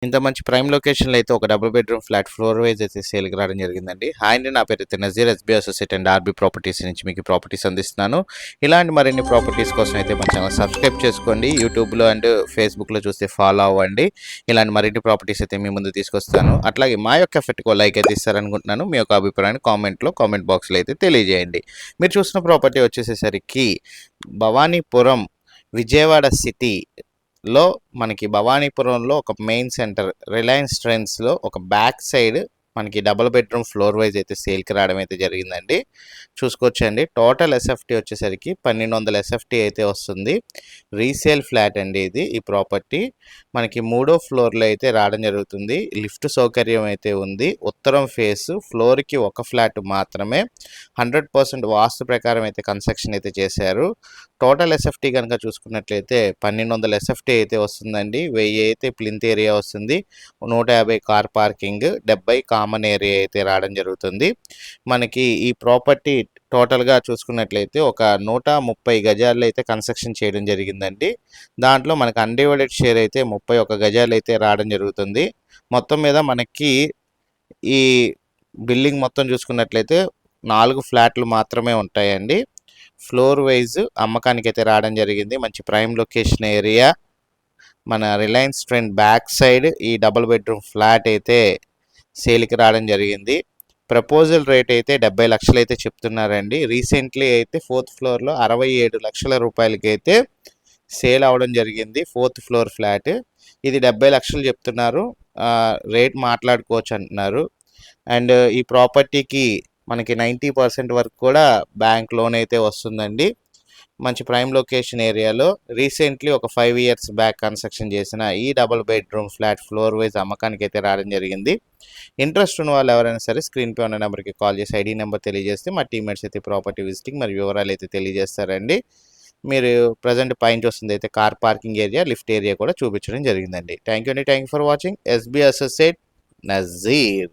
ఇంత మంచి ప్రైమ్ లొకేషన్‌లో అయితే ఒక double bedroom flat floor wise అయితే సేల్‌కి రావడం జరిగిందండి. హాయ్ అండి. నా పేరైతే Nazeer SB associate and RB properties నుంచి మీకు ప్రాపర్టీస్ అందిస్తున్నాను. ఇలాంటి మరిన్ని ప్రాపర్టీస్ కోసం అయితే మన ఛానల్ సబ్స్క్రైబ్ చేసుకోండి. యూట్యూబ్‌లో అండ్ ఫేస్‌బుక్‌లో చూస్తే ఫాలో అవ్వండి. ఇలాంటి మరిన్ని ప్రాపర్టీస్ అయితే మీ ముందు తీసుకొస్తాను. అట్లాగే మా యొక్క ఎఫర్ట్‌కి లైక్ అయితే ఇస్తారనుకుంటున్నాను. మీ యొక్క అభిప్రాయాన్ని కామెంట్ బాక్స్‌లో అయితే తెలియజేయండి. మీరు చూసిన ప్రాపర్టీ వచ్చేసేసరికి భవానీపురం, విజయవాడ సిటీ లో మనకి భవానీపురంలో ఒక మెయిన్ సెంటర్ రిలయన్స్ ట్రెండ్స్లో ఒక బ్యాక్ సైడ్ మనకి డబుల్ బెడ్రూమ్ ఫ్లోర్ వైజ్ అయితే సేల్కి రావడం అయితే జరిగిందండి. చూసుకోవచ్చండి. టోటల్ ఎస్ఎఫ్టీ వచ్చేసరికి 1200 ఎస్ఎఫ్టీ అయితే వస్తుంది. రీసేల్ ఫ్లాట్ అండి ఇది. ఈ ప్రాపర్టీ మనకి 3వ ఫ్లోర్లో అయితే రావడం జరుగుతుంది. లిఫ్ట్ సౌకర్యం అయితే ఉంది. ఉత్తరం ఫేస్ ఫ్లోర్కి ఒక ఫ్లాట్ మాత్రమే. 100% వాస్తు ప్రకారం అయితే కన్స్ట్రక్షన్ అయితే చేశారు. టోటల్ ఎస్ఎఫ్టీ కనుక చూసుకున్నట్లయితే 1200 ఎస్ఎఫ్టీ అయితే వస్తుందండి. 1000 అయితే ప్లింత్ ఏరియా వస్తుంది. 150 కార్ పార్కింగ్, 70 కామన్ ఏరియా అయితే రావడం జరుగుతుంది. మనకి ఈ ప్రాపర్టీ టోటల్గా చూసుకున్నట్లయితే ఒక 130 గజాల్లో అయితే కన్స్ట్రక్షన్ చేయడం జరిగిందండి. దాంట్లో మనకు అన్డివైడెడ్ షేర్ అయితే 31 గజాలు అయితే రావడం జరుగుతుంది. మొత్తం మీద మనకి ఈ బిల్డింగ్ మొత్తం చూసుకున్నట్లయితే 4 ఫ్లాట్లు మాత్రమే ఉంటాయండి. ఫ్లోర్ వైజ్ అమ్మకానికి అయితే రావడం జరిగింది. మంచి ప్రైమ్ లొకేషన్ ఏరియా, మన రిలయన్స్ ట్రెండ్ బ్యాక్ సైడ్ ఈ డబుల్ బెడ్రూమ్ ఫ్లాట్ అయితే సేల్కి రావడం జరిగింది. ప్రపోజల్ రేట్ అయితే 70 లక్షలు అయితే చెప్తున్నారండి. రీసెంట్లీ అయితే 4th ఫ్లోర్లో 67 లక్షల రూపాయలకి అయితే సేల్ అవ్వడం జరిగింది. 4th ఫ్లోర్ ఫ్లాట్ ఇది 70 లక్షలు చెప్తున్నారు. రేట్ మాట్లాడుకోవచ్చు అంటున్నారు. అండ్ ఈ ప్రాపర్టీకి మనకి 90% వరకు కూడా బ్యాంక్ లోన్ అయితే వస్తుందండి. మంచి ప్రైమ్ లొకేషన్ ఏరియాలో రీసెంట్లీ ఒక 5 ఇయర్స్ బ్యాక్ కన్స్ట్రక్షన్ చేసిన ఈ double bedroom flat floor wise అమ్మకానికి అయితే రావడం జరిగింది. ఇంట్రెస్ట్ ఉన్న వాళ్ళు ఎవరైనా సరే స్క్రీన్పై ఉన్న నెంబర్కి కాల్ చేసి ఐడి నెంబర్ తెలియజేస్తే మా టీమ్మేట్స్ అయితే ప్రాపర్టీ విజిటింగ్ మరియు వివరాలు అయితే తెలియజేస్తారండి. మీరు ప్రజెంట్ పైన చూస్తుంది అయితే car parking area, lift area కూడా చూపించడం జరిగిందండి. Thank you for watching. SB associate Nazir.